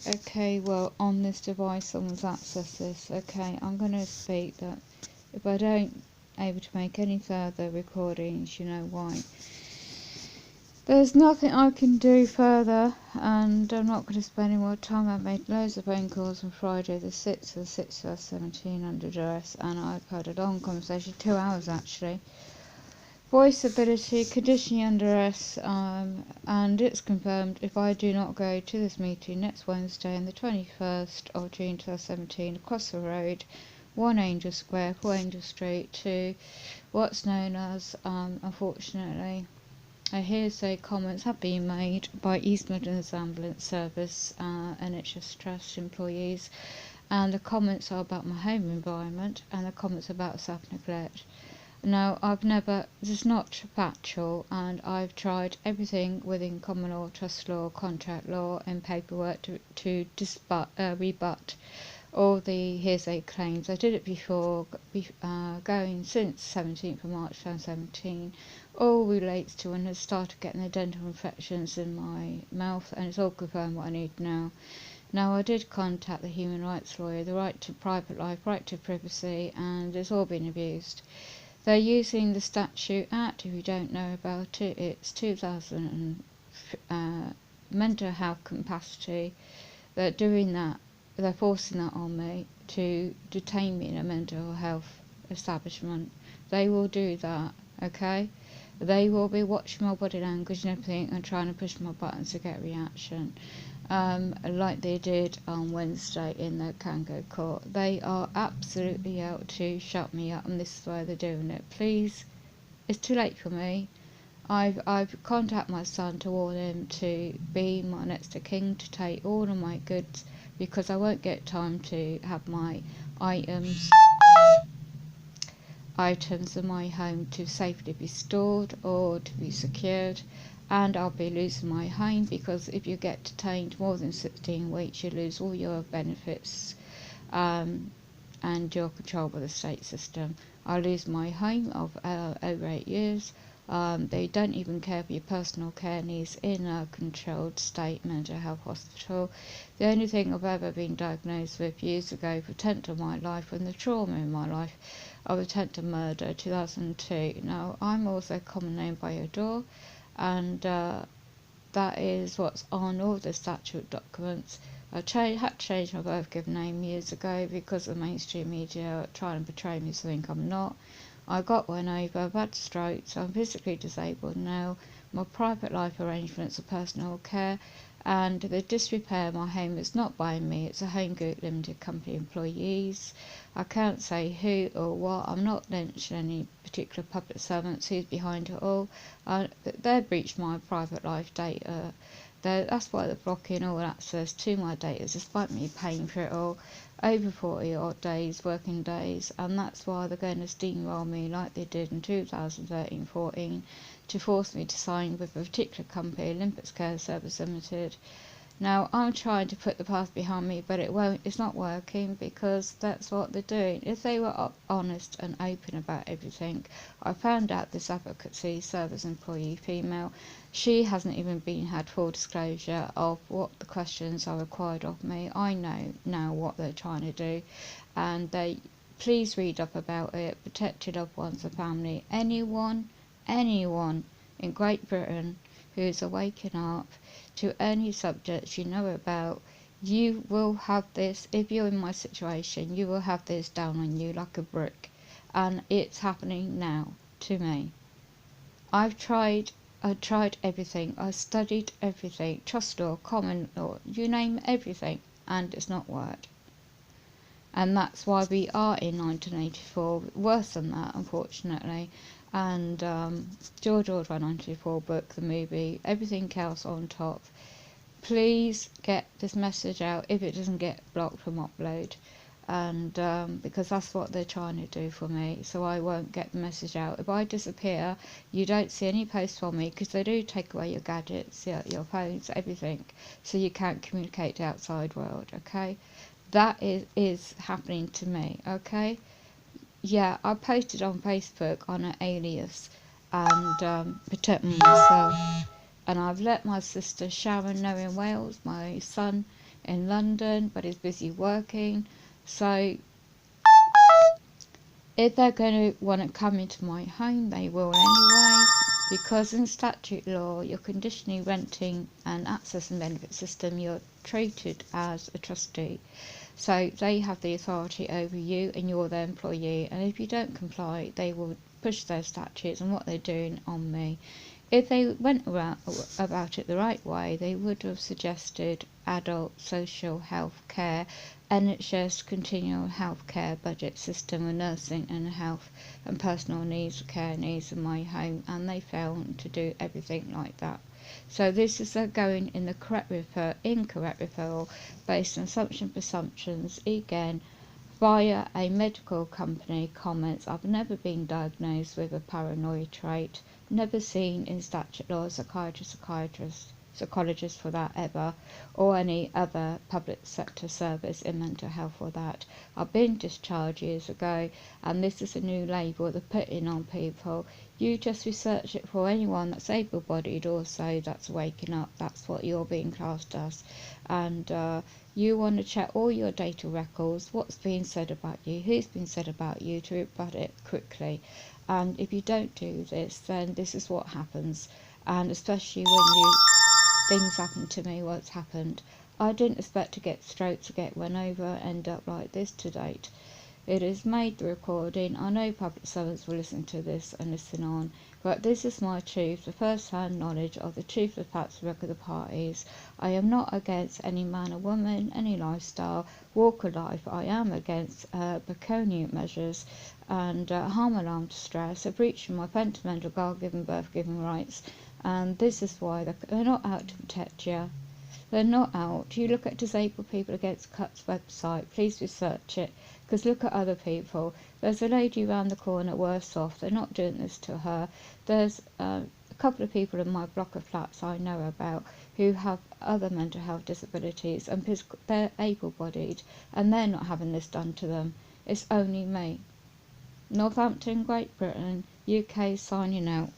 Okay, well, on this device someone's accessed this. Okay, I'm going to speak that if I don't able to make any further recordings, you know why. There's nothing I can do further, and I'm not going to spend any more time. I've made loads of phone calls on Friday the 6th of the 6th, 2017 under duress, and I've had a long conversation, 2 hours actually. Voice ability, conditioning under duress, and it's confirmed if I do not go to this meeting next Wednesday on the 21st of June 2017 across the road, 1 Angel Square, 4 Angel Street, to what's known as, unfortunately, a hearsay comments have been made by East Midlands Ambulance Service NHS Trust employees, and the comments are about my home environment, and the comments about self-neglect. Now, this is not factual, and I've tried everything within common law, trust law, contract law, and paperwork to rebut all the hearsay claims. I did it before, going since 17th of March 2017. All relates to when I started getting the dental infections in my mouth, and it's all confirmed what I need now. Now, I did contact the human rights lawyer, the right to private life, right to privacy, and it's all been abused. They're using the Statute Act, if you don't know about it, it's 2000 mental health capacity. They're doing that, they're forcing that on me to detain me in a mental health establishment. They will do that, okay? They will be watching my body language and everything and trying to push my buttons to get a reaction. Like they did on Wednesday in the Kango court. They are absolutely out to shut me up, and this is why they're doing it. Please, it's too late for me. I've contacted my son to warn him to be my next of kin, to take all of my goods, because I won't get time to have my items in my home to safely be stored or to be secured, and I'll be losing my home, because if you get detained more than 16 weeks you lose all your benefits, and you're controlled by the state system. I lose my home of over 8 years. They don't even care for your personal care needs in a controlled state mental health hospital. The only thing I've ever been diagnosed with years ago for attempt of my life, and the trauma in my life of attempted murder, 2002. Now, I'm also commonly known by your door, and that is what's on all the statute documents. I had to change my birth given name years ago because of the mainstream media trying to portray me as something I'm not. I got one over, I've had strokes, I'm physically disabled now, my private life arrangements are personal care, and the disrepair of my home is not by me, it's a Home Group Limited Company employees. I can't say who or what, I'm not mentioning any particular public servants who's behind it all. They've breached my private life data. That's why they're blocking all access to my data, despite me paying for it all over 40 odd days, working days, and that's why they're going to steamroll me like they did in 2013-14 to force me to sign with a particular company, Olympics Care Service Limited. Now, I'm trying to put the past behind me, but it's not working, because that's what they're doing. If they were honest and open about everything, I found out this advocacy service employee, female, she hasn't even had full disclosure of what the questions are required of me. I know now what they're trying to do, and please read up about it. Protected loved ones and family. Anyone in Great Britain who is waking up to any subjects you know about, you will have this. If you're in my situation, you will have this down on you like a brick, and it's happening now to me. I tried everything, I studied everything, trust law, common law, you name everything, and it's not worked. And that's why we are in 1984, worse than that, unfortunately. And George Orwell 1984 book, the movie, everything else on top. Please get this message out if it doesn't get blocked from upload, and because that's what they're trying to do for me, so I won't get the message out. If I disappear, you don't see any posts from me, because they do take away your gadgets, your phones, everything, so you can't communicate to the outside world, okay? That is happening to me, okay? Yeah, I posted on Facebook on an alias and protecting myself, and I've let my sister Sharon know in Wales, my son in London, but is busy working. So if they're going to want to come into my home, they will anyway, because in statute law, you're conditionally renting an access and benefit system, you're treated as a trustee. So they have the authority over you and you're their employee, and if you don't comply, they will push their statutes and what they're doing on me. If they went about it the right way, they would have suggested adult social health care, NHS continual health care budget system of nursing and health and personal needs, care needs in my home, and they failed to do everything like that. So this is going in the incorrect referral based on presumptions, again, via a medical company comments, I've never been diagnosed with a paranoid trait, never seen in statute law psychologist for that ever, or any other public sector service in mental health for that. I've been discharged years ago, and this is a new label they're putting on people. You just research it for anyone that's able-bodied also that's waking up. That's what you're being classed as. And you want to check all your data records, what's being said about you, who's been said about you, to rebut it quickly. And if you don't do this, then this is what happens. And especially when things happen to me, what's happened. I didn't expect to get stroke, to get run over, end up like this to date. It has made the recording. I know public servants will listen to this and listen on, but this is my truth, the first-hand knowledge of the truth of facts of the parties. I am not against any man or woman, any lifestyle, walk of life. I am against pecuniary measures and harm, alarm, distress, a breach of my fundamental God-given, birth-given rights. And this is why they're not out to protect you. They're not out. You look at Disabled People Against Cuts website, please research it, because look at other people. There's a lady around the corner worse off. They're not doing this to her. There's a couple of people in my block of flats I know about who have other mental health disabilities, and they're able-bodied, and they're not having this done to them. It's only me. Northampton, Great Britain, UK signing out.